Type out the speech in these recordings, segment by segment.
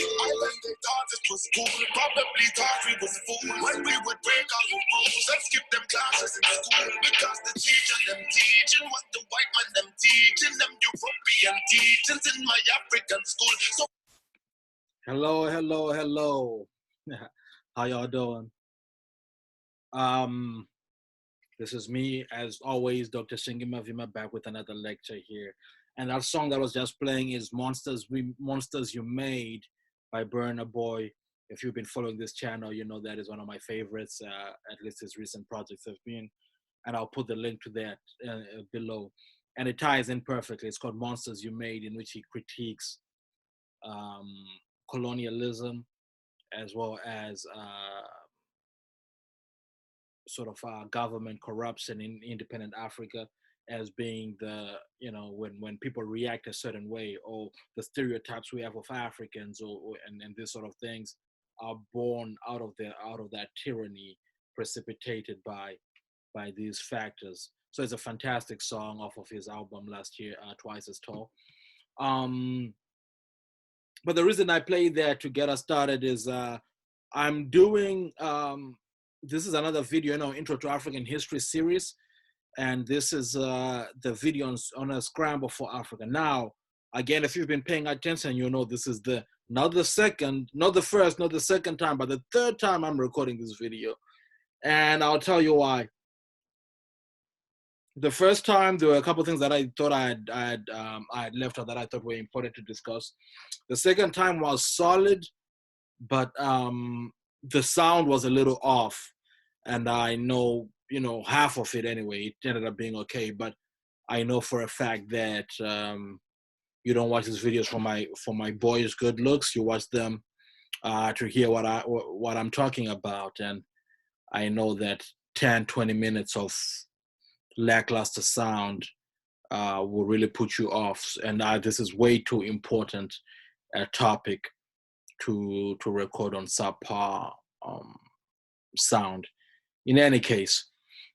Island they thought it was cool, probably thought we was fool when we would break all the rules and skip them classes in school because the teacher them teaching what the white man them teaching them European teachings in my African school. So hello. How y'all doing? This is me, as always, Dr. Shingima Vima, back with another lecture here. And that song that was just playing is Monsters You Made by Burna Boy. If you've been following this channel, you know that is one of my favorites, at least his recent projects have been. And I'll put the link to that below. And it ties in perfectly. It's called Monsters You Made, in which he critiques colonialism as well as sort of government corruption in independent Africa as being the, when people react a certain way, or the stereotypes we have of Africans and this sort of things are born out of that tyranny precipitated by these factors. So it's a fantastic song off of his album last year, Twice as Tall. But the reason I played that to get us started is I'm doing this is another video in our Intro to African History series, and this is the video on a Scramble for Africa. Now, again, if you've been paying attention, you know this is not the second time, but the third time I'm recording this video, and I'll tell you why. The first time, there were a couple of things that I thought I had left out that I thought were important to discuss. The second time was solid, but the sound was a little off, and I know, half of it anyway. It ended up being okay, but I know for a fact that you don't watch these videos for my boys' good looks. You watch them to hear what I'm talking about, and I know that 10, 20 minutes of lackluster sound will really put you off, and this is way too important a topic to record on subpar sound. In any case,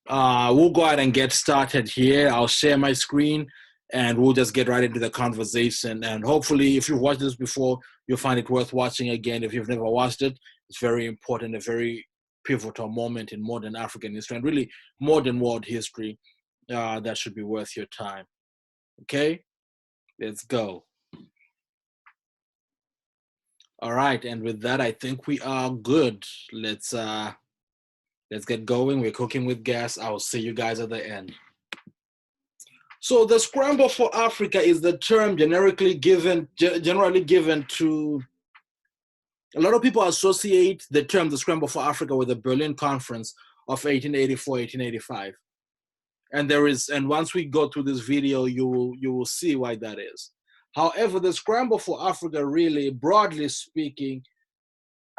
we'll go ahead and get started here. I'll share my screen and we'll just get right into the conversation. And hopefully, if you've watched this before, you'll find it worth watching again. If you've never watched it, it's very important, a very pivotal moment in modern African history and really modern world history that should be worth your time. Okay, let's go. All right, and with that, I think we are good. Let's get going. We're cooking with gas. I'll see you guys at the end. So the Scramble for Africa is the term generally given to, a lot of people associate the term the Scramble for Africa with the Berlin Conference of 1884-1885. And once we go through this video, you will see why that is. However, the Scramble for Africa really, broadly speaking,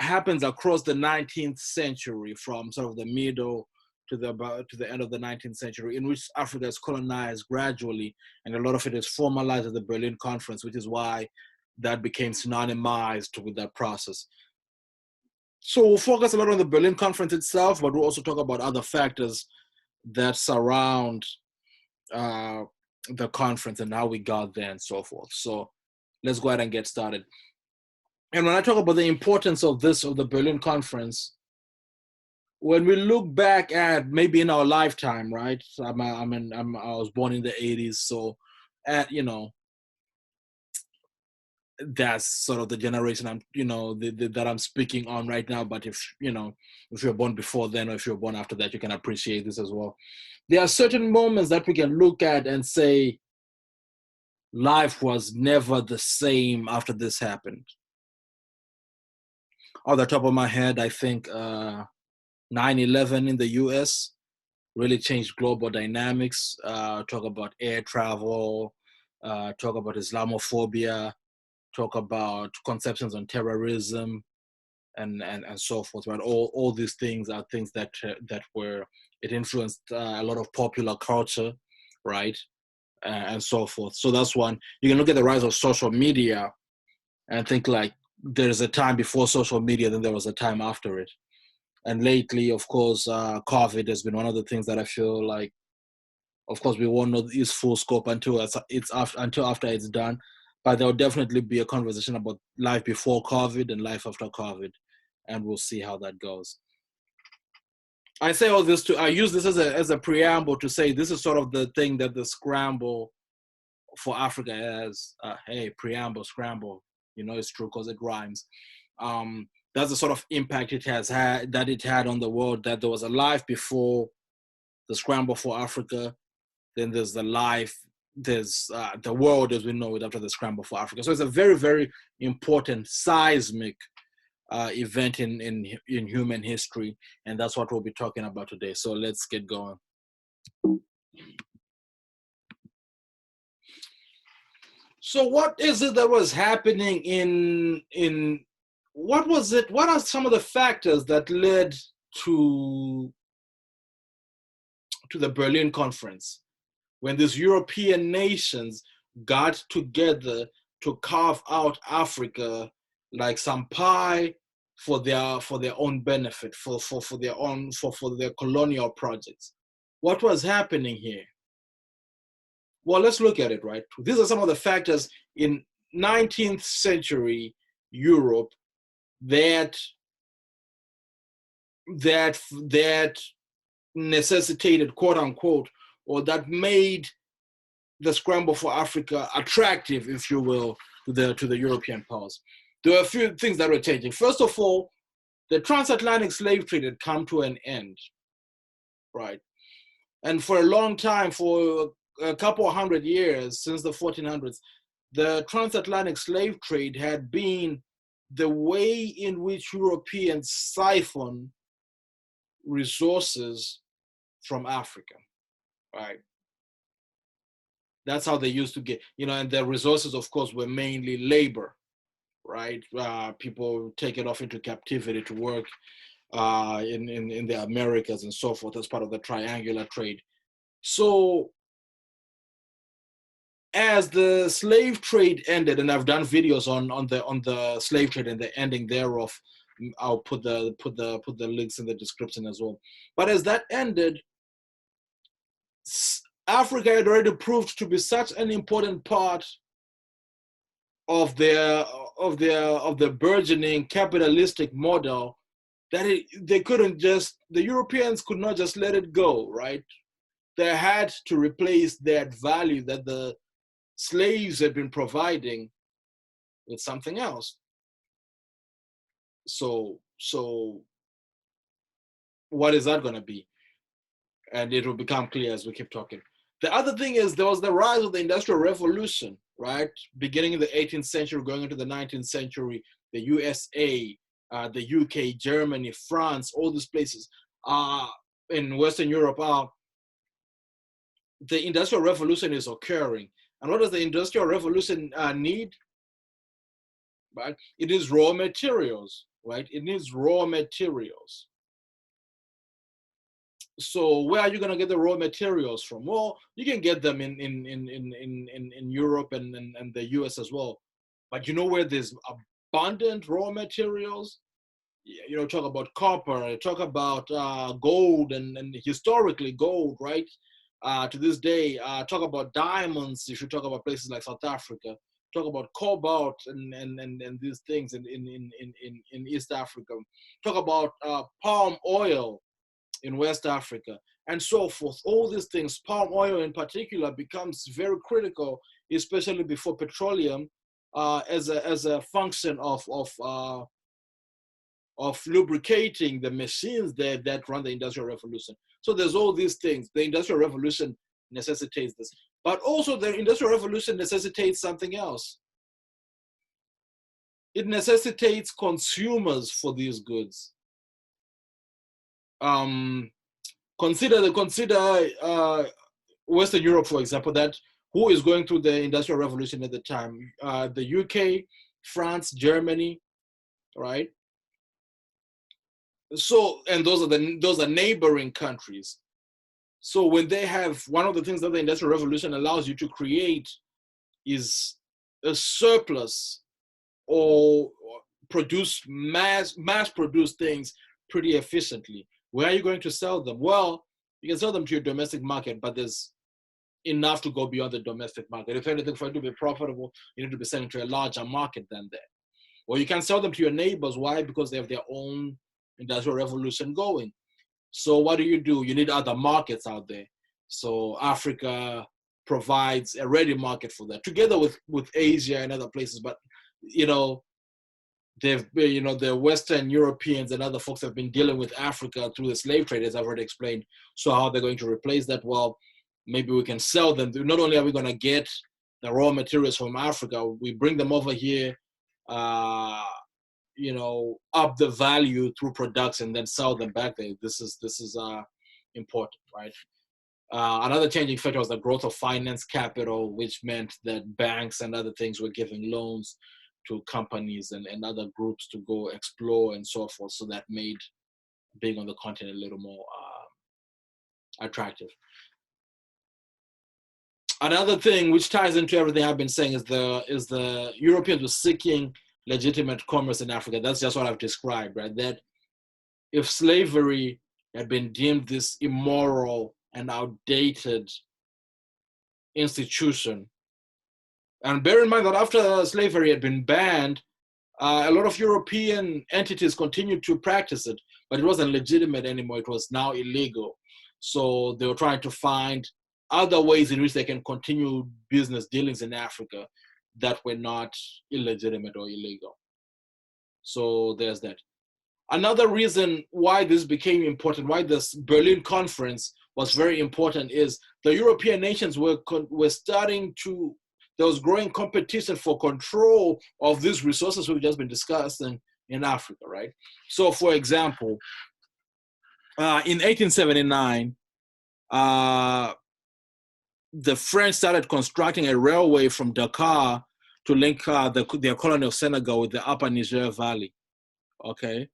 happens across the 19th century, from sort of the middle to the end of the 19th century, in which Africa is colonized gradually, and a lot of it is formalized at the Berlin Conference, which is why that became synonymized with that process. So we'll focus a lot on the Berlin Conference itself, but we'll also talk about other factors that surround the conference and how we got there and so forth. So let's go ahead and get started. And when I talk about the importance of the Berlin Conference, when we look back at maybe in our lifetime, right? I was born in the 80s, so that's sort of the generation that I'm speaking on right now. But if you're born before then, or if you're born after that, you can appreciate this as well. There are certain moments that we can look at and say, life was never the same after this happened. Off the top of my head, I think 9/11 in the US really changed global dynamics. Talk about air travel, talk about Islamophobia, talk about conceptions on terrorism, and so forth. Right? All these things are things that it influenced a lot of popular culture, right, and so forth. So that's one. You can look at the rise of social media and think like there's a time before social media, then there was a time after it. And lately, of course, COVID has been one of the things that I feel like, of course, we won't know its full scope until after it's done. But there'll definitely be a conversation about life before COVID and life after COVID, and we'll see how that goes. I say all this I use this as a preamble to say this is sort of the thing that the Scramble for Africa has. Hey, preamble, scramble, it's true because it rhymes. That's the sort of impact it had on the world, that there was a life before the Scramble for Africa, then there's there's the world as we know it after the Scramble for Africa. So it's a very, very important seismic event in human history, and that's what we'll be talking about today. So let's get going. So what is it that was happening in what was it? What are some of the factors that led to the Berlin Conference, when these European nations got together to carve out Africa like some pie for their own benefit, for their colonial projects? What was happening here? Well, let's look at it, right? These are some of the factors in 19th century Europe that necessitated, quote unquote, or that made the Scramble for Africa attractive, if you will, to the European powers. There were a few things that were changing. First of all, the transatlantic slave trade had come to an end, right? And for a long time, for a couple of 100 years, since the 1400s, the transatlantic slave trade had been the way in which Europeans siphon resources from Africa, right? That's how they used to get, and the resources, of course, were mainly labor, right? People taken off into captivity to work in the Americas and so forth as part of the triangular trade. So as the slave trade ended, and I've done videos on the slave trade and the ending thereof, I'll put the links in the description as well. But as that ended, Africa had already proved to be such an important part of the burgeoning capitalistic model that the Europeans could not just let it go, right? They had to replace that value that the slaves had been providing with something else. So what is that going to be? And it will become clear as we keep talking. The other thing is there was the rise of the Industrial Revolution, right? Beginning in the 18th century, going into the 19th century, the USA, the UK, Germany, France, all these places in Western Europe, the Industrial Revolution is occurring. And what does the Industrial Revolution need? Right? It is raw materials, right? It needs raw materials. So where are you going to get the raw materials from? Well, you can get them in Europe and the US as well. But you know where there's abundant raw materials? Talk about copper, talk about gold and historically gold, right? To this day, talk about diamonds if you talk about places like South Africa. Talk about cobalt and these things in East Africa. Talk about palm oil in West Africa, and so forth. All these things, palm oil in particular, becomes very critical, especially before petroleum, as a function of lubricating the machines that run the Industrial Revolution. So there's all these things. The Industrial Revolution necessitates this, but also the Industrial Revolution necessitates something else. It necessitates consumers for these goods. Consider Western Europe, for example, that who is going through the Industrial Revolution at the time? The UK, France, Germany, right? So, and those are neighboring countries. So when they have, one of the things that the Industrial Revolution allows you to create is a surplus or produce mass produce things pretty efficiently. Where are you going to sell them? Well, you can sell them to your domestic market, but there's enough to go beyond the domestic market. If anything, for it to be profitable, you need to be selling to a larger market than that. Or you can sell them to your neighbors. Why? Because they have their own industrial revolution going. So what do? You need other markets out there. So Africa provides a ready market for that, together with Asia and other places. But the Western Europeans and other folks have been dealing with Africa through the slave trade, as I've already explained. So how they're going to replace that? Well, maybe we can sell them. Not only are we going to get the raw materials from Africa, we bring them over here, up the value through products and then sell them back there. This is important, right? Another changing factor was the growth of finance capital, which meant that banks and other things were giving loans to companies and other groups to go explore and so forth. So that made being on the continent a little more attractive. Another thing which ties into everything I've been saying is the Europeans were seeking legitimate commerce in Africa. That's just what I've described, right? That if slavery had been deemed this immoral and outdated institution, and bear in mind that after slavery had been banned, a lot of European entities continued to practice it, but it wasn't legitimate anymore. It was now illegal. So they were trying to find other ways in which they can continue business dealings in Africa that were not illegitimate or illegal. So there's that. Another reason why this became important, why this Berlin conference was very important, is the European nations were starting to, there was growing competition for control of these resources we've just been discussing in Africa, right? So for example, in 1879, the French started constructing a railway from Dakar to link their colony of Senegal with the upper Niger Valley, okay?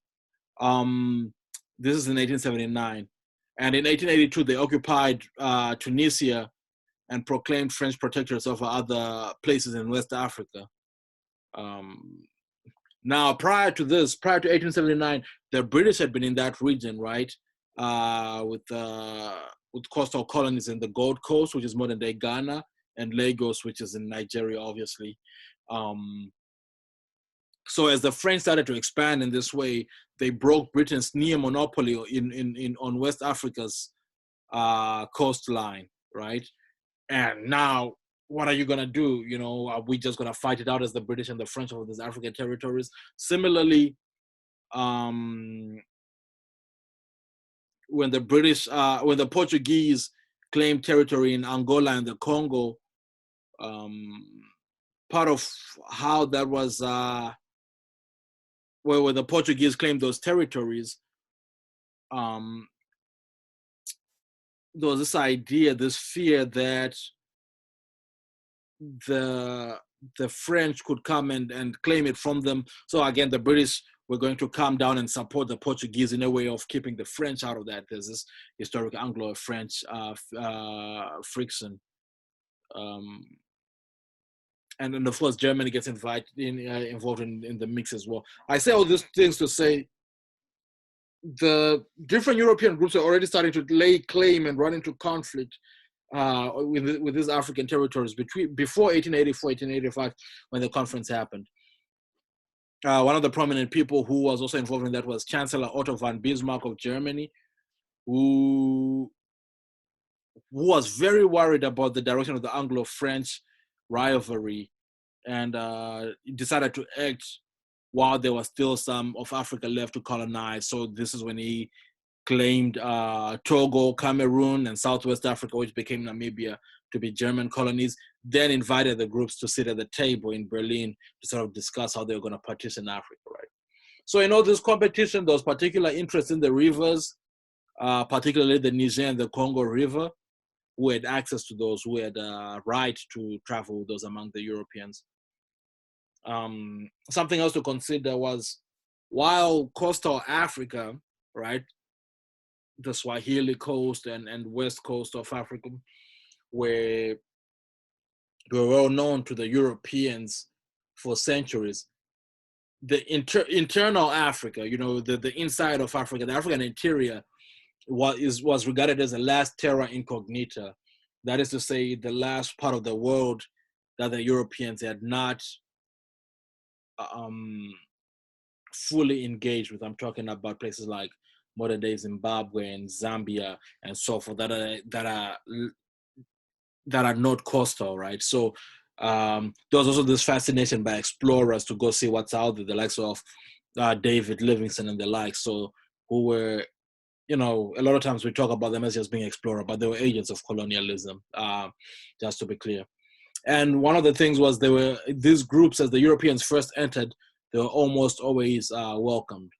This is in 1879. And in 1882, they occupied Tunisia and proclaimed French protectorates over other places in West Africa. Now, prior to 1879, the British had been in that region, right? With coastal colonies in the Gold Coast, which is modern day Ghana, and Lagos, which is in Nigeria, obviously. So as the French started to expand in this way, they broke Britain's near monopoly on West Africa's coastline, right? And now, what are you gonna do? Are we just gonna fight it out as the British and the French over these African territories? Similarly, when the Portuguese claimed territory in Angola and the Congo, part of how that was, where the Portuguese claimed those territories, there was this idea, this fear that the French could come and claim it from them. So again, the British were going to come down and support the Portuguese in a way of keeping the French out of that. There's this historic Anglo-French friction. And then, of course, Germany gets involved in the mix as well. I say all these things to say the different European groups are already starting to lay claim and run into conflict with these African territories before 1884, 1885, when the conference happened. One of the prominent people who was also involved in that was Chancellor Otto von Bismarck of Germany, who was very worried about the direction of the Anglo-French rivalry, and decided to act while there was still some of Africa left to colonize. So this is when he claimed Togo, Cameroon, and Southwest Africa, which became Namibia, to be German colonies, then invited the groups to sit at the table in Berlin to sort of discuss how they were going to partition Africa, right? So in all this competition, there was particular interest in the rivers, particularly the Niger and the Congo River, who had access to those, who had a right to travel with those among the Europeans. Something else to consider was, while coastal Africa, right, the Swahili coast and west coast of Africa were well known to the Europeans for centuries, the internal Africa, the inside of Africa, the African interior, was regarded as a last terra incognita, That is to say, the last part of the world that the Europeans had not um, fully engaged with. I'm talking about places like modern day Zimbabwe and Zambia and so forth that are not coastal, right? So there was also this fascination by explorers to go see what's out there, the likes of David Livingstone and the like. So who were, you know, a lot of times we talk about them as just being explorer, but they were agents of colonialism, just to be clear. And one of the things was they were these groups, as the Europeans first entered, they were almost always welcomed,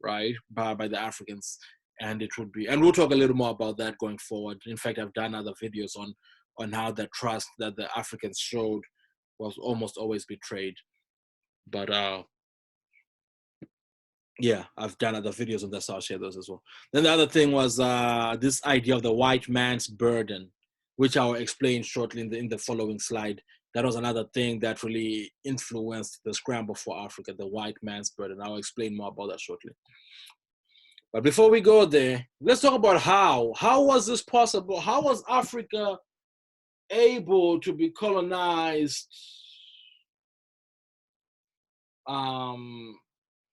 right, by the Africans. And it would be, and we'll talk a little more about that going forward. In fact, I've done other videos on how the trust that the Africans showed was almost always betrayed. But yeah, I've done other videos on that, so I'll share those as well. Then the other thing was this idea of the white man's burden, which I'll explain shortly in the following slide. That was another thing that really influenced the scramble for Africa, the white man's burden. I'll explain more about that shortly. But before we go there, let's talk about how. How was this possible? How was Africa able to be colonized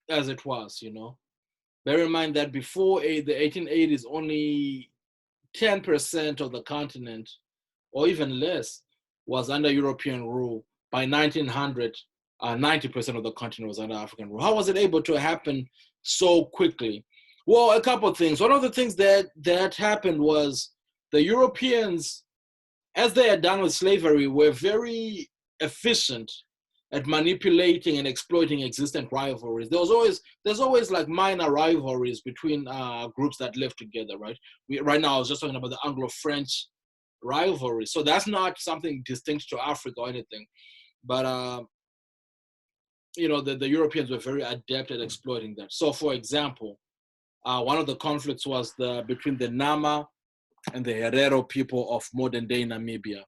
as it was, you know? Bear in mind that before the 1880s, only 10% of the continent, or even less, was under European rule. By 1900, 90% of the continent was under African rule. How was it able to happen so quickly? Well, a couple of things. One of the things that happened was the Europeans, as they had done with slavery, were very efficient at manipulating and exploiting existing rivalries. There's always like minor rivalries between groups that live together, right? Right now, I was just talking about the Anglo-French rivalry, so that's not something distinct to Africa or anything. But you know, the Europeans were very adept at exploiting that. So, for example, one of the conflicts was between the Nama and the Herero people of modern-day Namibia.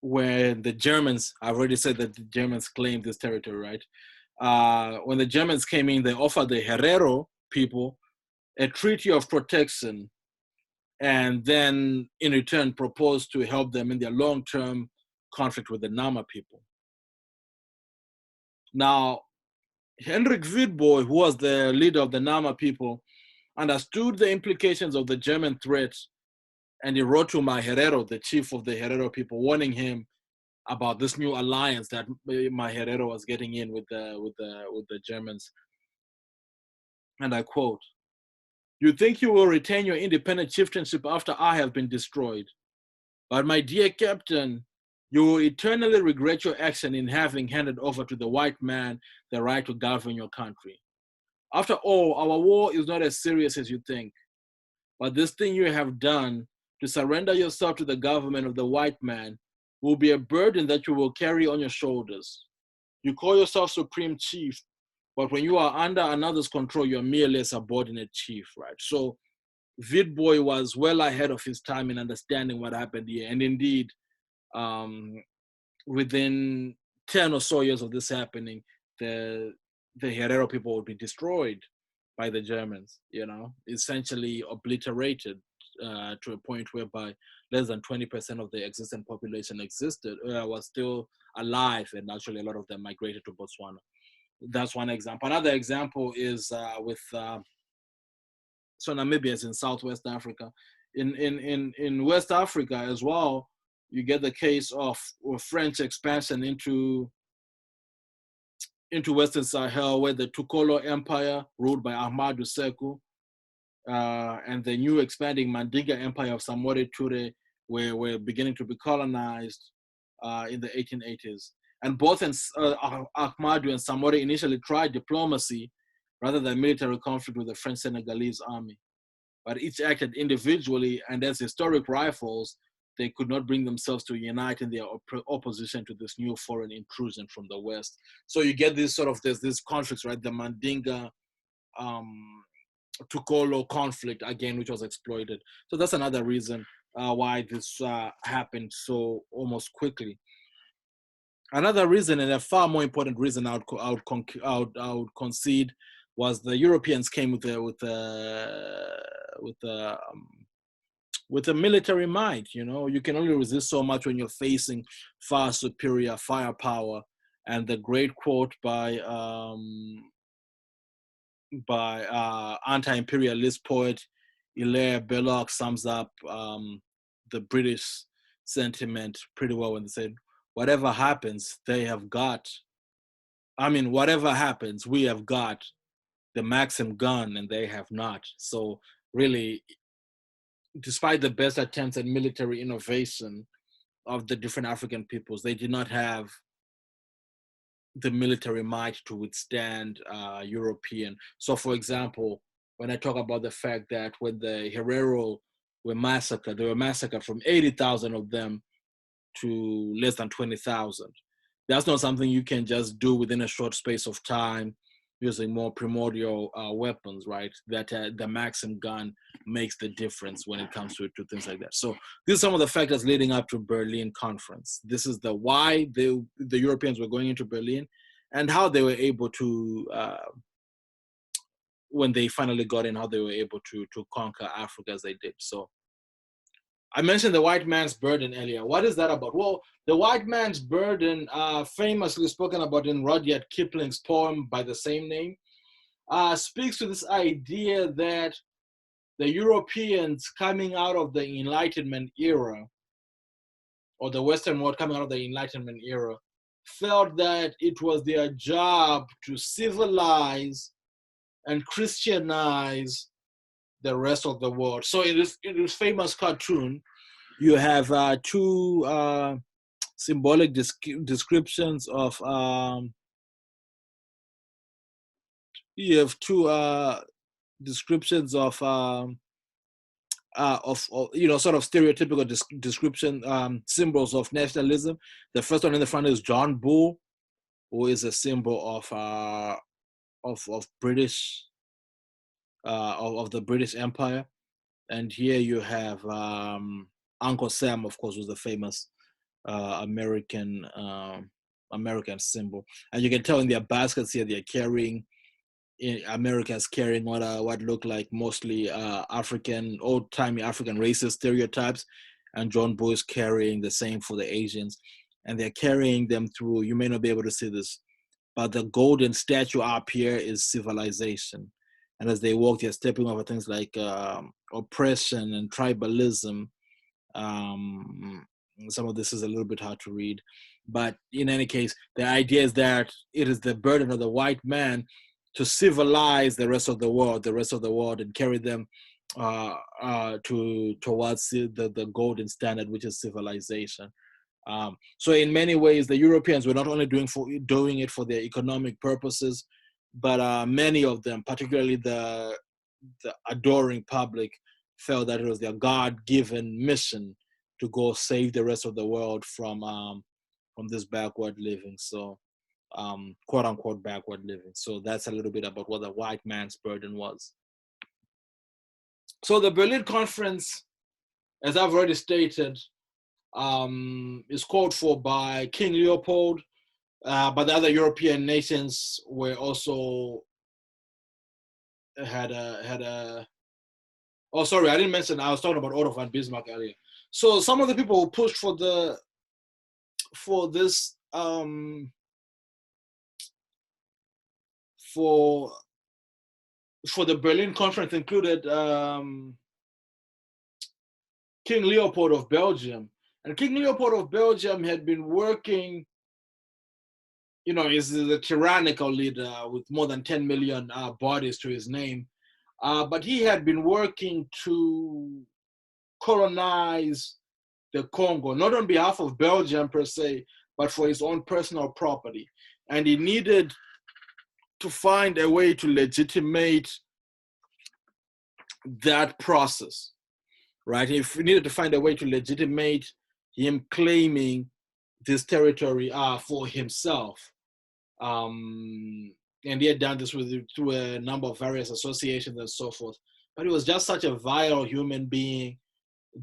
When the Germans, I've already said that the Germans claimed this territory, right? When the Germans came in, they offered the Herero people a treaty of protection, and then in return proposed to help them in their long-term conflict with the Nama people. Now, Hendrik Witbooi, who was the leader of the Nama people, understood the implications of the German threat, and he wrote to Herero, the chief of the Herero people, warning him about this new alliance that Herero was getting in with the Germans. And I quote, "You think you will retain your independent chieftainship after I have been destroyed. But my dear captain, you will eternally regret your action in having handed over to the white man the right to govern your country. After all, our war is not as serious as you think. But this thing you have done, to surrender yourself to the government of the white man, will be a burden that you will carry on your shoulders. You call yourself supreme chief, but when you are under another's control, you're merely a subordinate chief," right? So Witbooi was well ahead of his time in understanding what happened here. And indeed, within 10 or so years of this happening, the Herero people would be destroyed by the Germans, you know, essentially obliterated to a point whereby less than 20% of the existing population was still alive, and actually a lot of them migrated to Botswana. That's one example. Another example is so Namibia is in Southwest Africa. In West Africa as well, you get the case of French expansion into Western Sahel, where the Tukolo Empire, ruled by Ahmadu Sekou, and the new expanding Mandinga Empire of Samori Toure were beginning to be colonized in the 1880s. And both Ahmadu and Samori initially tried diplomacy rather than military conflict with the French Senegalese army. But each acted individually, and as historic rivals, they could not bring themselves to unite in their opposition to this new foreign intrusion from the West. So you get there's these conflicts, right? The Mandinga Tukolo conflict, again, which was exploited. So that's another reason why this happened so almost quickly. Another reason, and a far more important reason I would concede, was the Europeans came with with a military might. You can only resist so much when you're facing far superior firepower. And the great quote by anti-imperialist poet Hilaire Belloc sums up the British sentiment pretty well when they said, whatever happens, they have got, whatever happens, we have got the Maxim gun and they have not. So really, despite the best attempts at military innovation of the different African peoples, they did not have the military might to withstand European. So, for example, when I talk about the fact that when the Herero were massacred, they were massacred from 80,000 of them to less than 20,000. That's not something you can just do within a short space of time using more primordial weapons, right? That the Maxim gun makes the difference when it comes to things like that. So these are some of the factors leading up to Berlin Conference. This is the why the Europeans were going into Berlin and how they were able to, when they finally got in, how they were able to conquer Africa as they did. So I mentioned the white man's burden earlier. What is that about? Well, the white man's burden, famously spoken about in Rudyard Kipling's poem by the same name, speaks to this idea that the Europeans coming out of the Enlightenment era, or the Western world coming out of the Enlightenment era, felt that it was their job to civilize and Christianize the rest of the world. So in this famous cartoon, you have two symbolic descriptions of descriptions of sort of stereotypical description symbols of nationalism. The first one in the front is John Bull, who is a symbol of British of the British Empire, and here you have Uncle Sam, of course, was the famous American symbol, and you can tell in their baskets here they're carrying. America's carrying what look like mostly African, old-timey African racist stereotypes, and John Bull is carrying the same for the Asians, and they're carrying them through. You may not be able to see this, but the golden statue up here is civilization, and as they walk, they're stepping over things like oppression and tribalism. Some of this is a little bit hard to read, but in any case, the idea is that it is the burden of the white man to civilize the rest of the world, and carry them towards the golden standard, which is civilization. So in many ways, the Europeans were not only doing it for their economic purposes, but many of them, particularly the adoring public, felt that it was their God-given mission to go save the rest of the world from this backward living. So quote unquote backward living. So that's a little bit about what the white man's burden was. So the Berlin Conference, as I've already stated, is called for by King Leopold, but the other European nations were also had a. Oh, sorry, I didn't mention. I was talking about Otto von Bismarck earlier. So some of the people who pushed for this for the Berlin Conference included King Leopold of Belgium. And King Leopold of Belgium had been working, he's a tyrannical leader with more than 10 million bodies to his name. But he had been working to colonize the Congo, not on behalf of Belgium per se, but for his own personal property. And he needed to find a way to legitimate that process, right? He needed to find a way to legitimate him claiming this territory for himself. And he had done this through a number of various associations and so forth. But he was just such a vile human being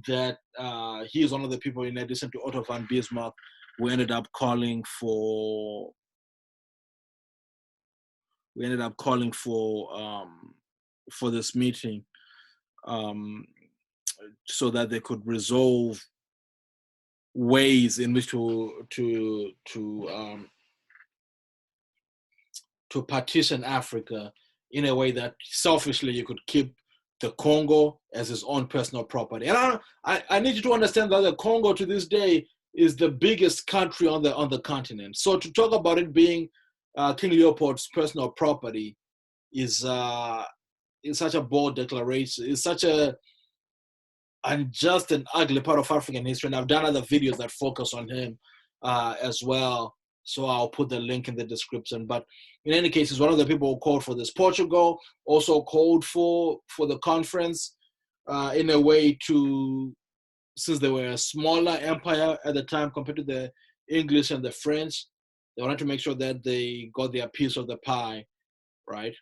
that he is one of the people, in addition to Otto von Bismarck, who ended up calling for this meeting so that they could resolve ways in which to partition Africa in a way that selfishly you could keep the Congo as his own personal property. And I need you to understand that the Congo to this day is the biggest country on the continent. So to talk about it being King Leopold's personal property is such a bold declaration. It's such a unjust and ugly part of African history. And I've done other videos that focus on him as well. So I'll put the link in the description. But in any case, he's one of the people who called for this. Portugal also called for the conference in a way to, since they were a smaller empire at the time compared to the English and the French, they wanted to make sure that they got their piece of the pie, right?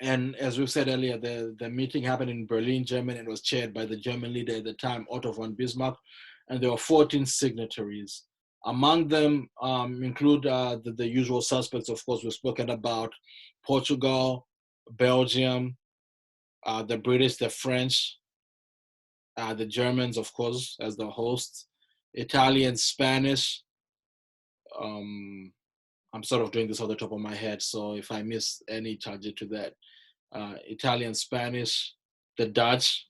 And as we've said earlier, the meeting happened in Berlin, Germany, and was chaired by the German leader at the time, Otto von Bismarck, and there were 14 signatories. Among them include the usual suspects, of course, we've spoken about: Portugal, Belgium, the British, the French, the Germans, of course, as the hosts, Italian, Spanish. I'm sort of doing this off the top of my head, so if I miss any, charge it to that. Italian, Spanish, the Dutch,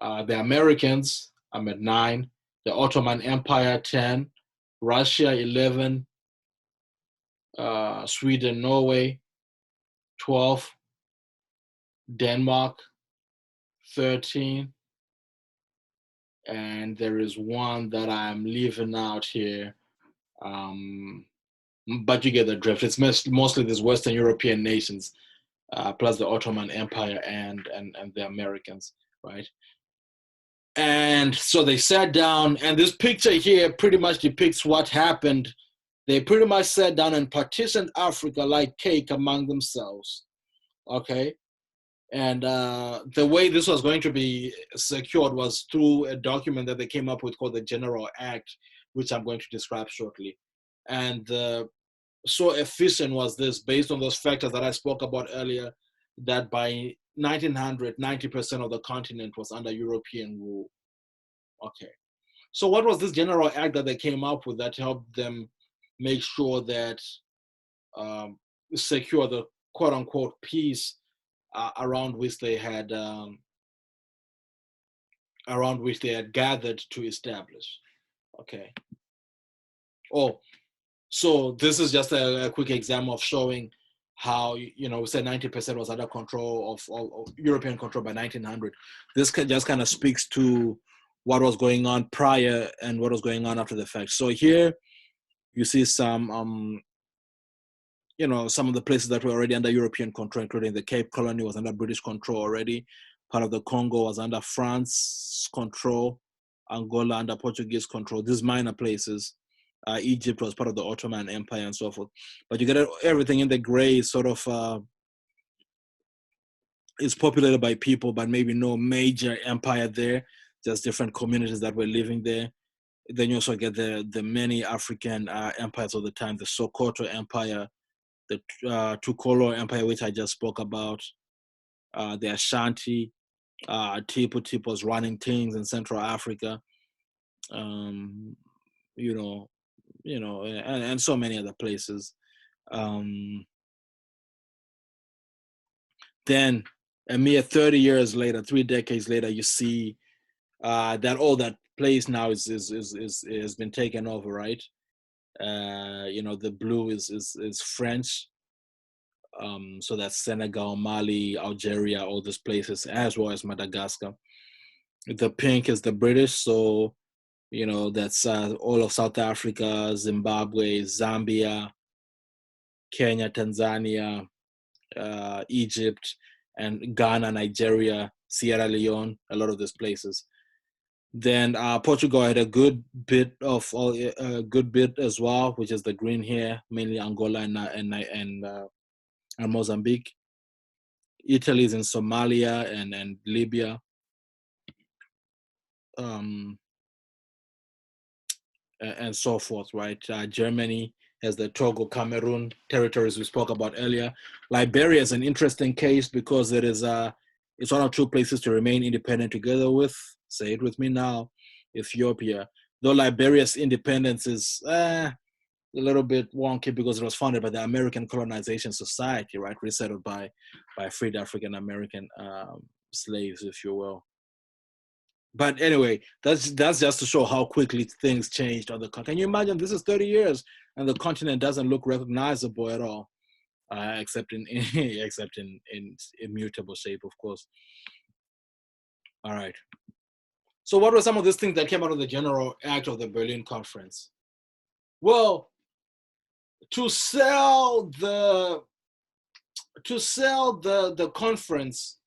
the Americans, I'm at 9, the Ottoman Empire, 10, Russia, 11, Sweden, Norway, 12, Denmark, 13, and there is one that I'm leaving out here, but you get the drift. It's mostly these Western European nations, plus the Ottoman Empire and the Americans, right? And so they sat down, and this picture here pretty much depicts what happened. They pretty much sat down and partitioned Africa like cake among themselves, okay? And the way this was going to be secured was through a document that they came up with called the General Act, which I'm going to describe shortly. And so efficient was this, based on those factors that I spoke about earlier, that by 1900, 90% of the continent was under European rule. Okay. So what was this General Act that they came up with that helped them make sure that secure the quote unquote peace around which they had gathered to establish? Okay. Oh, so this is just a quick example of showing how, you know, we said 90% was under control of European control by 1900. This just kind of speaks to what was going on prior and what was going on after the fact. So here you see some, you know, some of the places that were already under European control, including the Cape Colony was under British control already. Part of the Congo was under France control, Angola under Portuguese control, these minor places. Egypt was part of the Ottoman Empire and so forth. But you get everything in the gray sort of is populated by people, but maybe no major empire there, just different communities that were living there. Then you also get the many African empires of the time, the Sokoto Empire, the Tukolo Empire, which I just spoke about, the Ashanti, Tipu was running things in Central Africa, you know, and so many other places. Then a mere 30 years later, 3 decades later, you see that all that place now has been taken over, right? You know, the blue is French. So that's Senegal, Mali, Algeria, all these places, as well as Madagascar. The pink is the British, so, you know, that's all of South Africa, Zimbabwe, Zambia, Kenya, Tanzania, Egypt, and Ghana, Nigeria, Sierra Leone, a lot of these places. Then Portugal had a good bit as well, which is the green here, mainly Angola and Mozambique. Italy is in Somalia and Libya. And so forth, right? Germany has the Togo, Cameroon territories we spoke about earlier. Liberia is an interesting case because it is It's one of two places to remain independent together with, say it with me now, Ethiopia. Though Liberia's independence is a little bit wonky because it was founded by the American Colonization Society, right? Resettled by freed African American slaves, if you will. But anyway, that's just to show how quickly things changed on the continent. Can you imagine? This is 30 years, and the continent doesn't look recognizable at all, except in except in immutable shape, of course. All right. So, what were some of these things that came out of the General Act of the Berlin Conference? Well, to sell the conference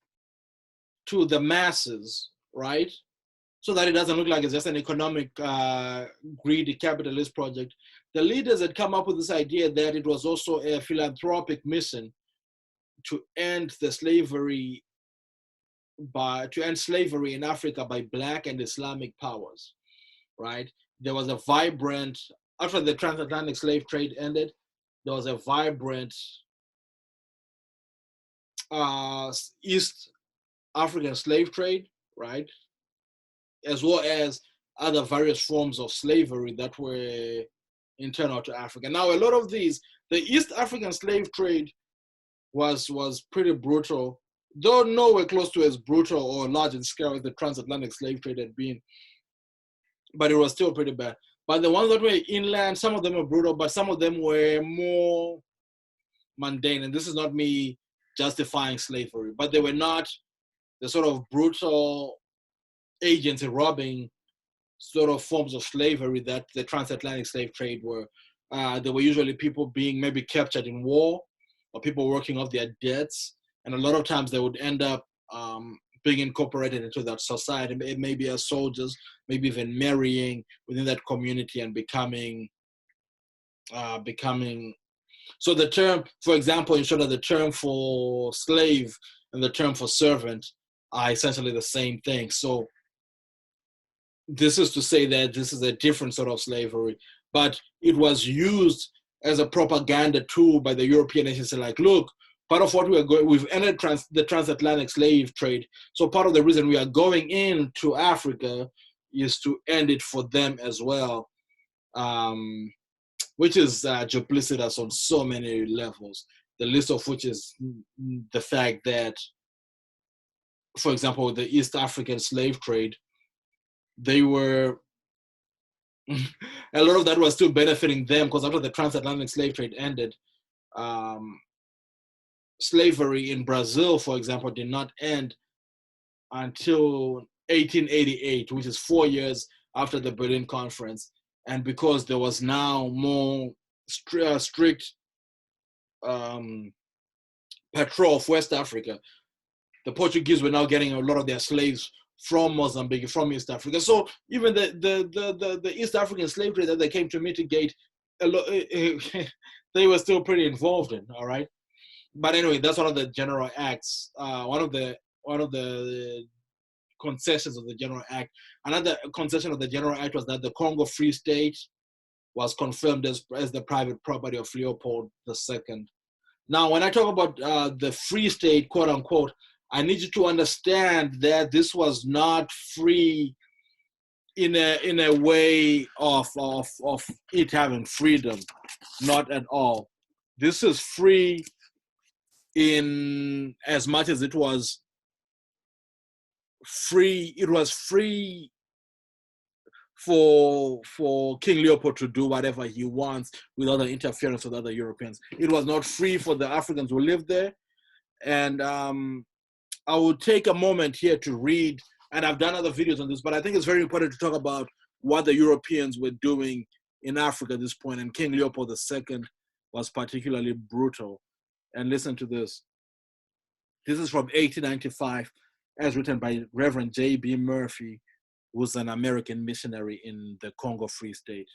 to the masses, right? So that it doesn't look like it's just an economic, greedy capitalist project. The leaders had come up with this idea that it was also a philanthropic mission to end slavery in Africa by Black and Islamic powers, right? There was a vibrant, after the transatlantic slave trade ended, there was a vibrant East African slave trade, right? As well as other various forms of slavery that were internal to Africa. Now, a lot of these, the East African slave trade was pretty brutal, though nowhere close to as brutal or large in scale as the transatlantic slave trade had been, but it was still pretty bad. But the ones that were inland, some of them were brutal, but some of them were more mundane. And this is not me justifying slavery, but they were not the sort of brutal agency robbing sort of forms of slavery that the transatlantic slave trade were. There were usually people being maybe captured in war or people working off their debts. And a lot of times they would end up being incorporated into that society, maybe as soldiers, maybe even marrying within that community and becoming. So the term, for example, in short, the term for slave and the term for servant are essentially the same thing. So this is to say that this is a different sort of slavery, but it was used as a propaganda tool by the European nations to like, look, part of what we've ended the transatlantic slave trade. So part of the reason we are going into Africa is to end it for them as well, which is duplicitous on so many levels. The least of which is the fact that, for example, the East African slave trade, they were a lot of that was still benefiting them because after the transatlantic slave trade ended, slavery in Brazil, for example, did not end until 1888, which is 4 years after the Berlin Conference. And because there was now more strict patrol of West Africa, the Portuguese were now getting a lot of their slaves from Mozambique, from East Africa. So even the East African slave trade that they came to mitigate, they were still pretty involved in. All right, but anyway, that's one of the general acts. One of the concessions of the General Act. Another concession of the General Act was that the Congo Free State was confirmed as the private property of Leopold II. Now, when I talk about the Free State, quote unquote, I need you to understand that this was not free in a way of it having freedom, not at all. This is free in as much as it was free. It was free for King Leopold to do whatever he wants without the interference of other Europeans. It was not free for the Africans who lived there. And I will take a moment here to read, and I've done other videos on this, but I think it's very important to talk about what the Europeans were doing in Africa at this point, and King Leopold II was particularly brutal. And listen to this. This is from 1895, as written by Reverend J.B. Murphy, who's an American missionary in the Congo Free State.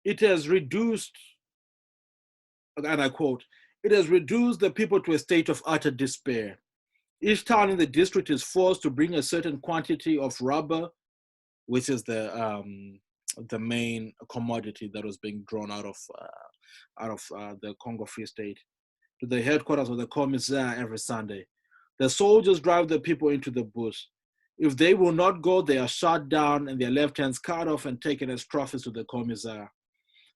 It has reduced, and I quote, "It has reduced the people to a state of utter despair. Each town in the district is forced to bring a certain quantity of rubber," which is the main commodity that was being drawn out of the Congo Free State, to the headquarters of the commissar every Sunday. The soldiers drive the people into the bush. If they will not go, they are shot down and their left hands cut off and taken as trophies to the commissar.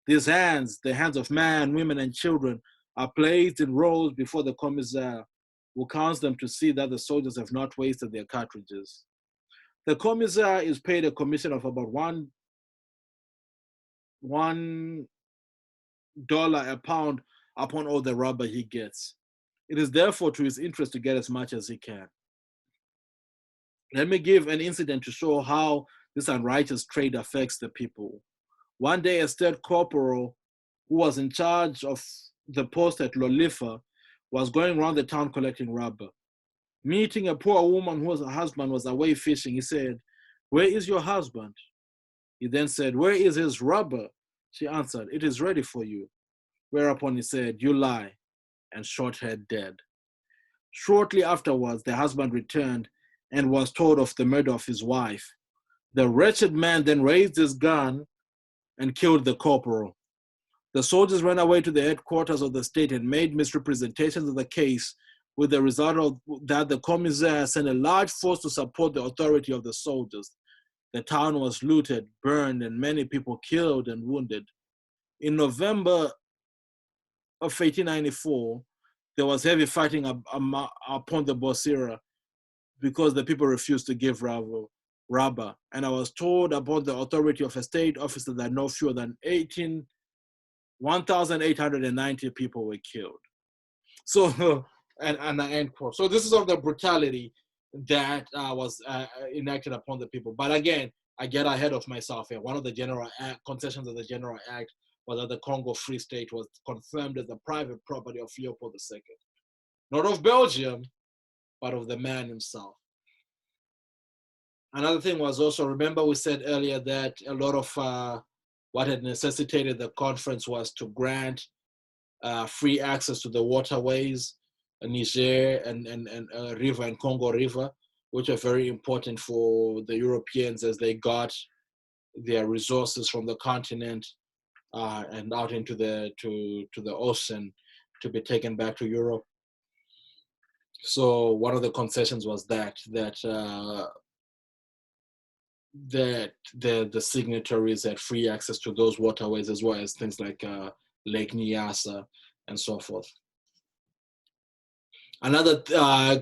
These hands, the hands of men, women, and children, are placed in rows before the commissar, who counts them to see that the soldiers have not wasted their cartridges. The commissar is paid a commission of about $1 a pound upon all the rubber he gets. It is therefore to his interest to get as much as he can. Let me give an incident to show how this unrighteous trade affects the people. One day, a state corporal who was in charge of the post at Lolifa was going around the town collecting rubber. Meeting a poor woman whose husband was away fishing, he said, "Where is your husband?" He then said, "Where is his rubber?" She answered, "It is ready for you." Whereupon he said, "You lie," and shot her dead. Shortly afterwards, the husband returned and was told of the murder of his wife. The wretched man then raised his gun and killed the corporal. The soldiers ran away to the headquarters of the state and made misrepresentations of the case, with the result that the commissar sent a large force to support the authority of the soldiers. The town was looted, burned, and many people killed and wounded. In November of 1894, there was heavy fighting upon the Bosira because the people refused to give rubber. And I was told about the authority of a state officer that no fewer than 1,890 people were killed. So, and I end quote. So this is of the brutality that was enacted upon the people. But again, I get ahead of myself here. One of the concessions of the General Act was that the Congo Free State was confirmed as the private property of Leopold II. Not of Belgium, but of the man himself. Another thing was also, remember we said earlier that a lot of what had necessitated the conference was to grant free access to the waterways, Niger and River and Congo River, which are very important for the Europeans as they got their resources from the continent and out into the ocean to be taken back to Europe. So one of the concessions was that the signatories had free access to those waterways, as well as things like Lake Nyasa and so forth. Another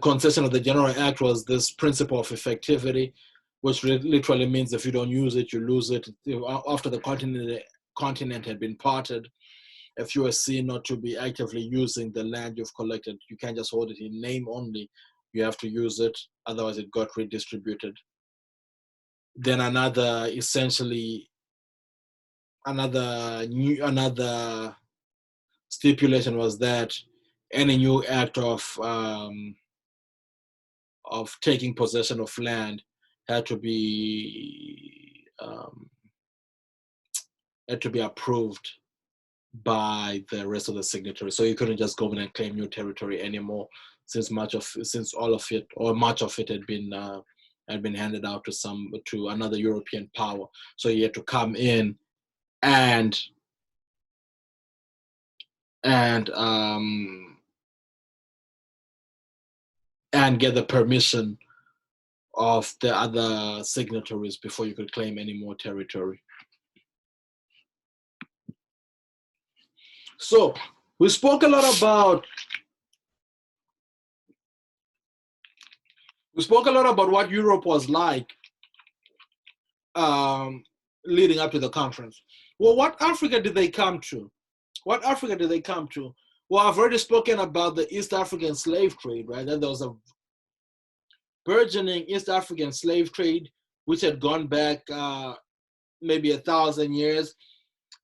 concession of the General Act was this principle of effectivity, which literally means if you don't use it, you lose it. After the continent had been parted, if you are seen not to be actively using the land you've collected, you can't just hold it in name only. You have to use it, otherwise it got redistributed. Then another stipulation was that any new act of taking possession of land had to be approved by the rest of the signatories. So you couldn't just go in and claim new territory anymore, since much of it had been handed out to another European power. So you had to come in and get the permission of the other signatories before you could claim any more territory. So we spoke a lot about what Europe was like leading up to the conference. Well, what Africa did they come to? Well, I've already spoken about the East African slave trade, right? Then there was a burgeoning East African slave trade, which had gone back maybe 1,000 years.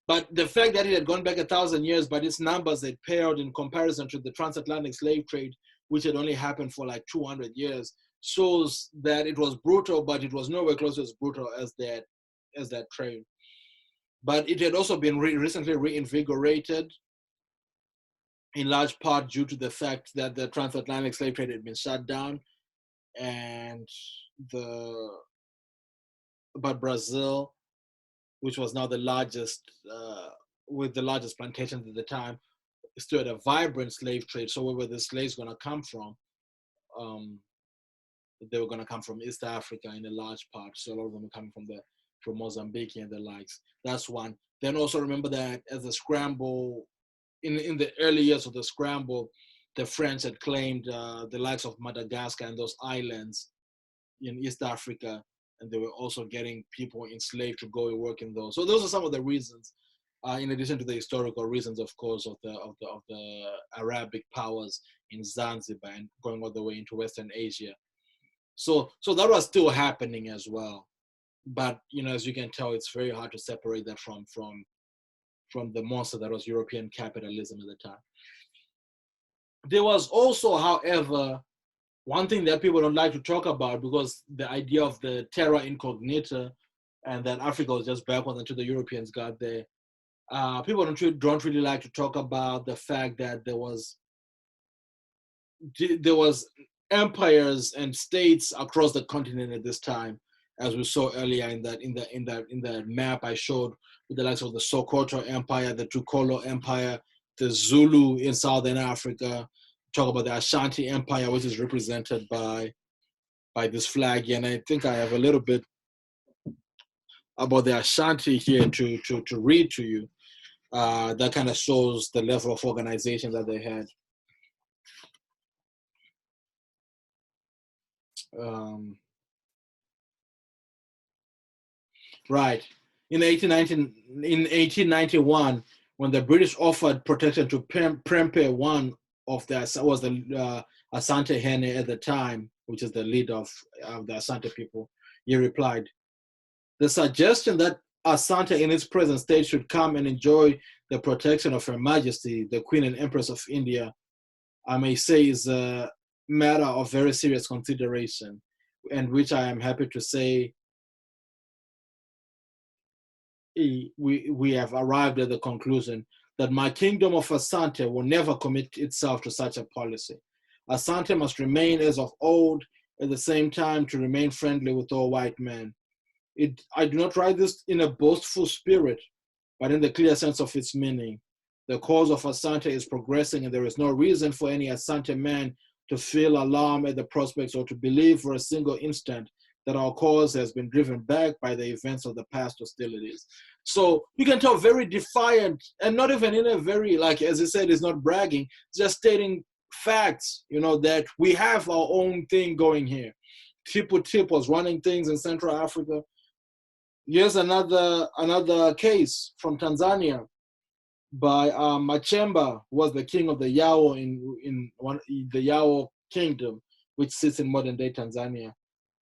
But the fact that it had gone back 1,000 years, but its numbers had paled in comparison to the transatlantic slave trade, which had only happened for like 200 years, shows that it was brutal, but it was nowhere close as brutal as that trade. But it had also been recently reinvigorated, in large part due to the fact that the transatlantic slave trade had been shut down, but Brazil, which was now the largest, with the largest plantations at the time, still had a vibrant slave trade. So where were the slaves going to come from? They were going to come from East Africa in a large part. So a lot of them were coming from Mozambique and the likes. That's one. Then also remember that as the scramble, in the early years of the scramble, the French had claimed the likes of Madagascar and those islands in East Africa, and they were also getting people enslaved to go and work in those. So those are some of the reasons, in addition to the historical reasons, of course, of the Arabic powers in Zanzibar and going all the way into Western Asia. So that was still happening as well. But as you can tell, it's very hard to separate that from the monster that was European capitalism at the time. There was also, however, one thing that people don't like to talk about, because the idea of the terra incognita and that Africa was just backwards until the Europeans got there. People don't really like to talk about the fact that there was empires and states across the continent at this time, as we saw earlier in the map I showed, with the likes of the Sokoto Empire, the Tukolo Empire, the Zulu in Southern Africa. Talk about the Ashanti Empire, which is represented by this flag here. And I think I have a little bit about the Ashanti here to read to you. That kind of shows the level of organization that they had. Right. In 1891, when the British offered protection to Prempeh, one of the Asante Hene at the time, which is the leader of the Asante people, he replied, "The suggestion that Asante in its present state should come and enjoy the protection of Her Majesty, the Queen and Empress of India, I may say is a matter of very serious consideration, and which I am happy to say we have arrived at the conclusion that my kingdom of Asante will never commit itself to such a policy. Asante must remain as of old, at the same time to remain friendly with all white men. I do not write this in a boastful spirit, but in the clear sense of its meaning. The cause of Asante is progressing, and there is no reason for any Asante man to feel alarm at the prospects or to believe for a single instant that our cause has been driven back by the events of the past hostilities." So you can tell, very defiant, and not even in a very, like, as he said, it's not bragging, just stating facts, that we have our own thing going here. Tipu Tip was running things in Central Africa. Here's another case from Tanzania by Machemba, who was the king of the Yao in the Yao kingdom, which sits in modern day Tanzania,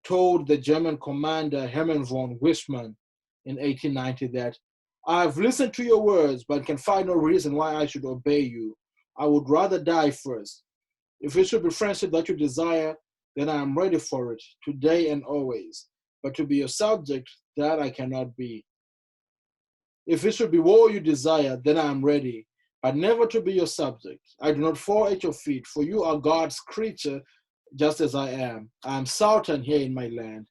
told the German commander Hermann von Wissmann in 1890 that, "I have listened to your words, but can find no reason why I should obey you. I would rather die first. If it should be friendship that you desire, then I am ready for it, today and always. But to be your subject, that I cannot be. If it should be war you desire, then I am ready, but never to be your subject. I do not fall at your feet, for you are God's creature, just as I am. I am Sultan here in my land.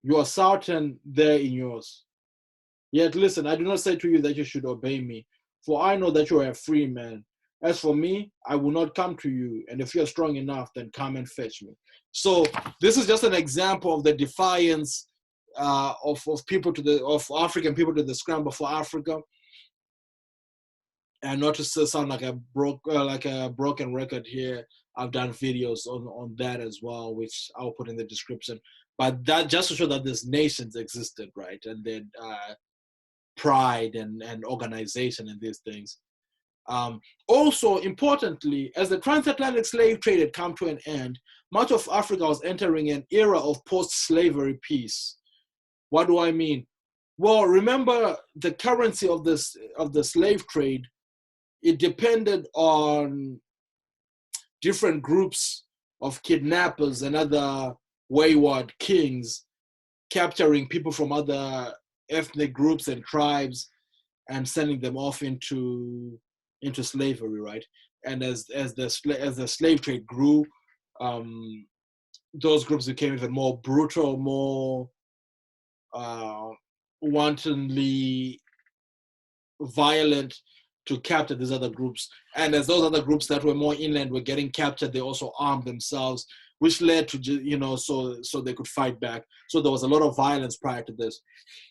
You are Sultan there in yours. Yet listen, I do not say to you that you should obey me, for I know that you are a free man. As for me, I will not come to you, and if you are strong enough, then come and fetch me." So this is just an example of the defiance of African people to the scramble for Africa. And not to sound like a broken record here, I've done videos on that as well, which I'll put in the description. But that just to show that these nations existed, right? And then pride and organization and these things. Also, importantly, as the transatlantic slave trade had come to an end, much of Africa was entering an era of post-slavery peace. What do I mean? Well, remember the currency of the slave trade. It depended on different groups of kidnappers and other wayward kings capturing people from other ethnic groups and tribes and sending them off into slavery, right? And as the slave trade grew, those groups became even more brutal, more wantonly violent, to capture these other groups. And as those other groups that were more inland were getting captured, they also armed themselves, which led to, so they could fight back. So there was a lot of violence prior to this.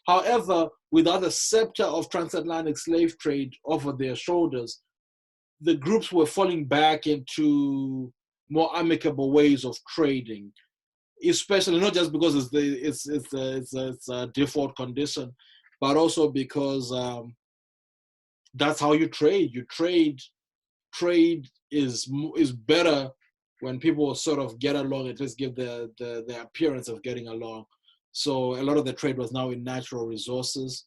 However, without the scepter of transatlantic slave trade over their shoulders, the groups were falling back into more amicable ways of trading, especially not just because it's a default condition, but also because that's how you trade. Trade is better when people sort of get along, at least give the appearance of getting along. So a lot of the trade was now in natural resources.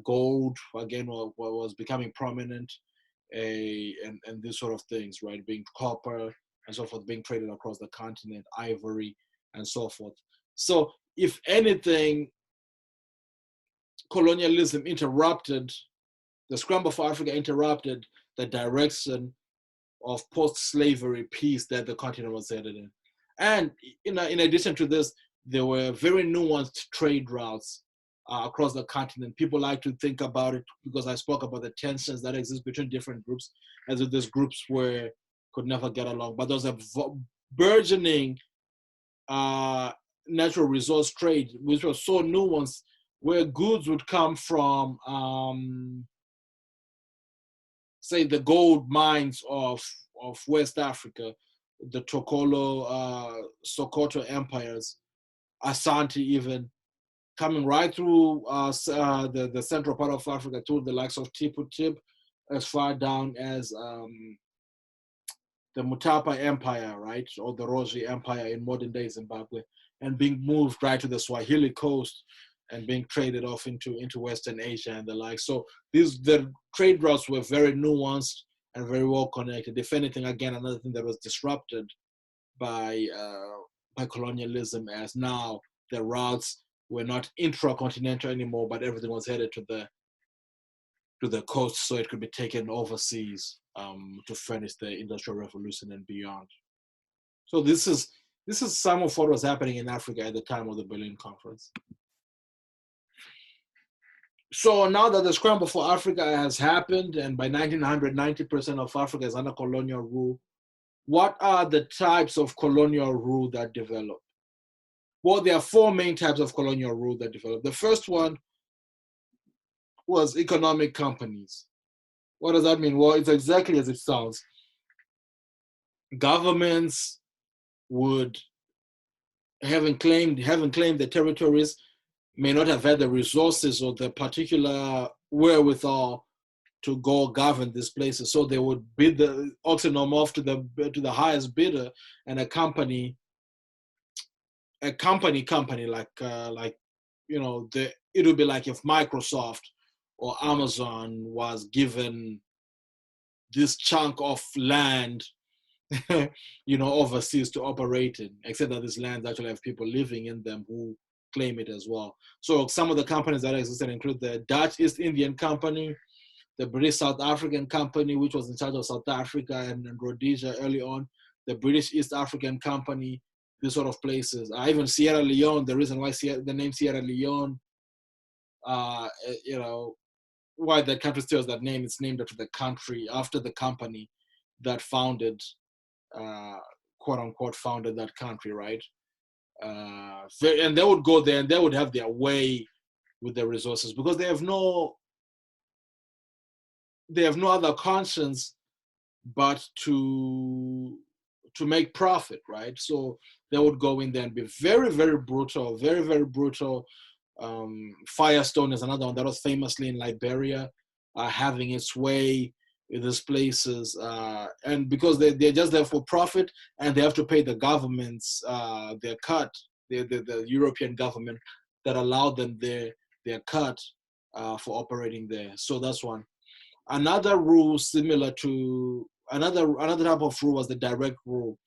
Gold, again, was becoming prominent, and these sort of things, right? Being copper and so forth, being traded across the continent, ivory, and so forth. So if anything, colonialism interrupted, the Scramble for Africa interrupted the direction of post-slavery peace that the continent was headed in. And in addition to this, there were very nuanced trade routes across the continent. People like to think about it because I spoke about the tensions that exist between different groups, as if these groups could never get along. But there was a burgeoning natural resource trade, which was so nuanced, where goods would come from say the gold mines of West Africa, the Tokolo, Sokoto empires, Asante even, coming right through the central part of Africa, through the likes of Tipu Tip, as far down as the Mutapa Empire, right, or the Roji Empire in modern day Zimbabwe, and being moved right to the Swahili coast and being traded off into Western Asia and the like. So the trade routes were very nuanced and very well connected. If anything, again, another thing that was disrupted by colonialism, as now the routes were not intracontinental anymore, but everything was headed to the coast, so it could be taken overseas to furnish the Industrial Revolution and beyond. So this is some of what was happening in Africa at the time of the Berlin Conference. So now that the Scramble for Africa has happened, and by 1900, 90% of Africa is under colonial rule, what are the types of colonial rule that develop? Well, there are four main types of colonial rule that develop. The first one was economic companies. What does that mean? Well, it's exactly as it sounds. Governments would, having claimed the territories, may not have had the resources or the particular wherewithal to go govern these places. So they would bid the auction them off to the highest bidder, and a company like it would be like if Microsoft or Amazon was given this chunk of land overseas to operate in, except that these lands actually have people living in them who claim it as well. So some of the companies that existed include the Dutch East Indian Company, the British South African Company, which was in charge of South Africa and Rhodesia early on, the British East African Company, these sort of places. Even Sierra Leone, the reason why the name Sierra Leone, why the country still has that name, it's named after the country, after the company that founded, quote unquote, founded that country, right? And they would go there and they would have their way with their resources because they have no other conscience but to make profit, right? So they would go in there and be very, very brutal, very, very brutal. Firestone is another one that was famously in Liberia, having its way in these places, and because they're just there for profit, and they have to pay the governments their cut, the European government that allowed them their cut for operating there. So that's one. Another rule similar to another type of rule was the direct rule,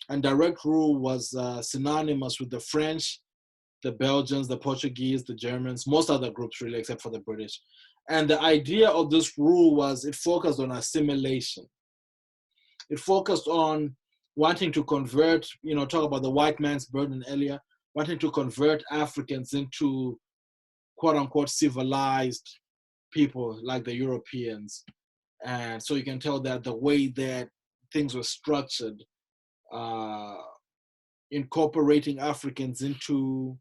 and direct rule was synonymous with the French, the Belgians, the Portuguese, the Germans, most other groups really, except for the British. And the idea of this rule was it focused on assimilation. It focused on wanting to convert, talk about the white man's burden earlier, wanting to convert Africans into quote unquote civilized people like the Europeans. And so you can tell that the way that things were structured, uh, incorporating Africans into,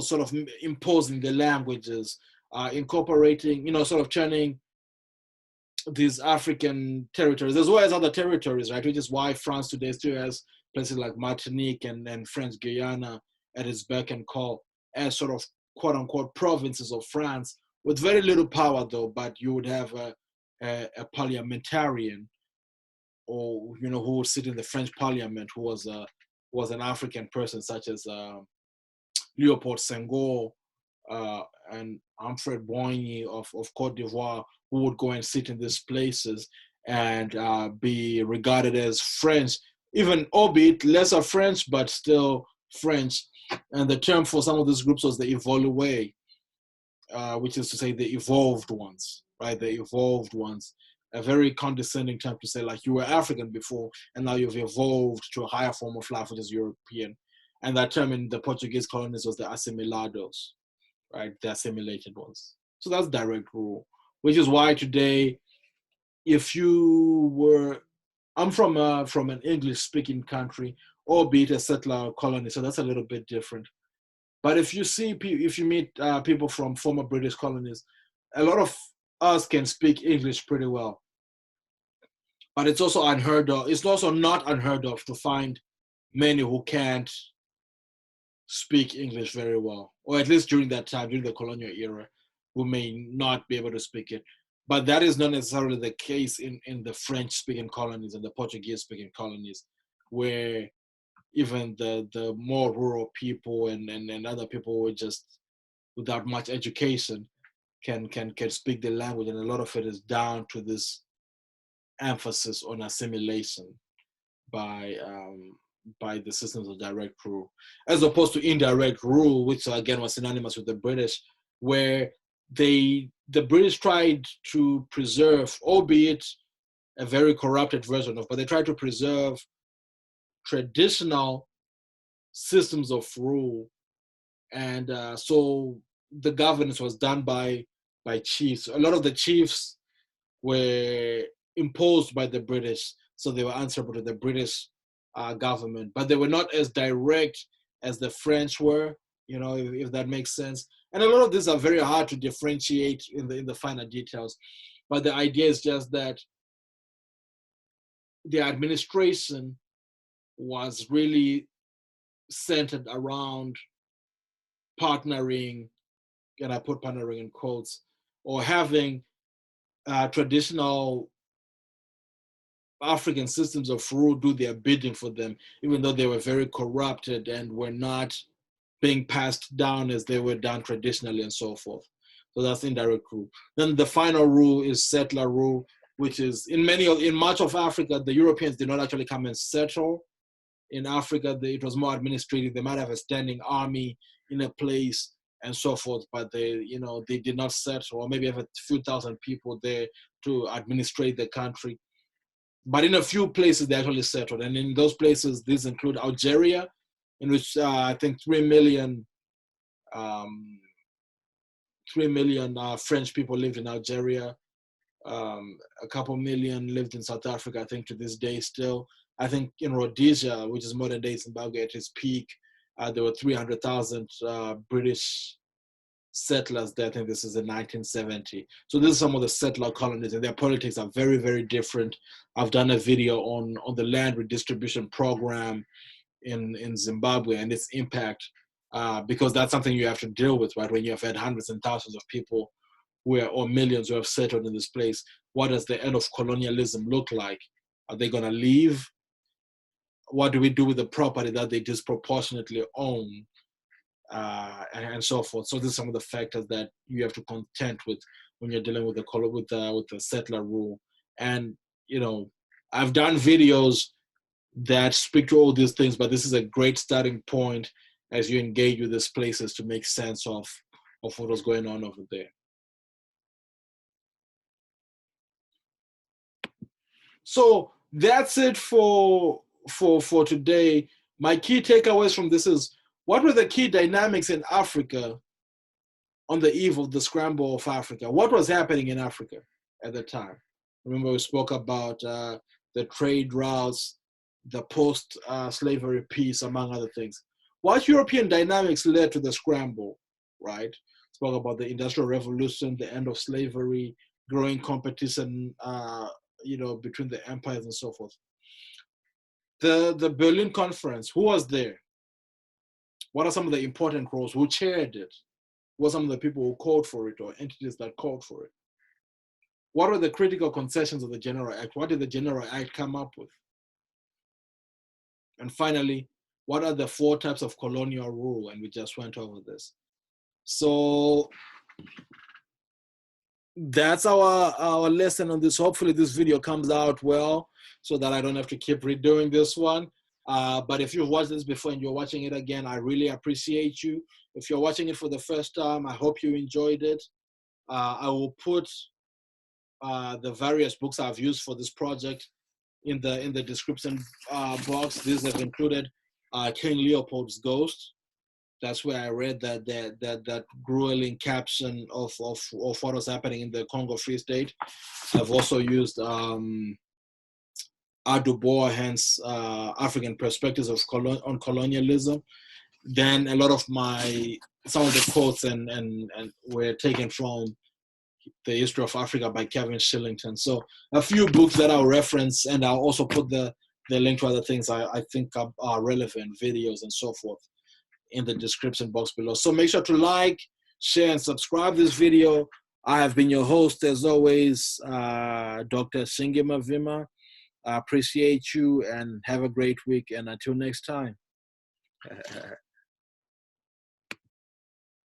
sort of imposing the languages, incorporating, sort of turning these African territories, as well as other territories, right? Which is why France today still has places like Martinique and French Guiana at its beck and call as sort of quote unquote provinces of France with very little power, though. But you would have a parliamentarian, or who would sit in the French Parliament, who was an African person, such as Leopold Senghor and Alfred Boigny of Cote d'Ivoire, who would go and sit in these places and be regarded as French, even albeit lesser French, but still French. And the term for some of these groups was the Evolué, which is to say the evolved ones, right? The evolved ones. A very condescending term to say, like, you were African before, and now you've evolved to a higher form of life, which is European. And that term in the Portuguese colonies was the assimilados, right? The assimilated ones. So that's direct rule, which is why today, if you were, I'm from an English-speaking country, albeit a settler colony, so that's a little bit different. But if you meet people from former British colonies, a lot of us can speak English pretty well. But it's also unheard of. It's also not unheard of to find many who can't speak English very well, or at least during that time, during the colonial era, who may not be able to speak it. But that is not necessarily the case in the French-speaking colonies and the Portuguese-speaking colonies, where even the more rural people and other people who are just without much education can speak the language, and a lot of it is down to this emphasis on assimilation by the systems of direct rule, as opposed to indirect rule, which again was synonymous with the British, where the British tried to preserve, albeit a very corrupted version of, but they tried to preserve traditional systems of rule, and so the governance was done by chiefs. A lot of the chiefs were imposed by the British, so they were answerable to the British government, but they were not as direct as the French were, if that makes sense. And a lot of these are very hard to differentiate in the finer details, but the idea is just that the administration was really centered around partnering, and I put partnering in quotes, or having traditional African systems of rule do their bidding for them, even though they were very corrupted and were not being passed down as they were done traditionally and so forth. So that's indirect rule. Then the final rule is settler rule, which is in much of Africa, the Europeans did not actually come and settle. In Africa, it was more administrative. They might have a standing army in a place and so forth, but they did not settle, or maybe have a few thousand people there to administrate the country. But in a few places, they actually settled. And in those places, these include Algeria, in which I think 3 million French people lived in Algeria. A couple million lived in South Africa, I think, to this day still. I think in Rhodesia, which is modern day Zimbabwe at its peak, there were 300,000 British settlers there. I think this is in 1970. So this is some of the settler colonies, and their politics are very, very different. I've done a video on the land redistribution program in Zimbabwe and its impact, because that's something you have to deal with, right? When you have had hundreds and thousands of people or millions who have settled in this place, what does the end of colonialism look like? Are they going to leave? What do we do with the property that they disproportionately own? And so forth. So these are some of the factors that you have to contend with when you're dealing with the settler rule. And I've done videos that speak to all these things, but this is a great starting point as you engage with these places to make sense of what was going on over there. So that's it for today. My key takeaways from this is, what were the key dynamics in Africa on the eve of the scramble of Africa? What was happening in Africa? at the time. Remember, we spoke about the trade routes, the post-slavery peace, among other things. What European dynamics led to the scramble, right? Spoke about the Industrial Revolution, the end of slavery, growing competition, between the empires and so forth. The Berlin Conference, who was there? What are some of the important roles? Who chaired it? Who were some of the people who called for it or entities that called for it? What are the critical concessions of the General Act? What did the General Act come up with? And finally, what are the 4 types of colonial rule? And we just went over this. So that's our lesson on this. Hopefully this video comes out well so that I don't have to keep redoing this one. But if you've watched this before and you're watching it again, I really appreciate you. If you're watching it for the first time, I hope you enjoyed it. I will put the various books I've used for this project in the description box. These have included King Leopold's Ghost. That's where I read that grueling caption of what was happening in the Congo Free State. I've also used Adu Boahen's African Perspectives on Colonialism. Then a lot of some of the quotes and were taken from The History of Africa by Kevin Shillington. So a few books that I'll reference, and I'll also put the link to other things I think are relevant, videos and so forth, in the description box below. So make sure to like, share, and subscribe this video. I have been your host, as always, Dr. Singima Vima. I appreciate you and have a great week. And until next time.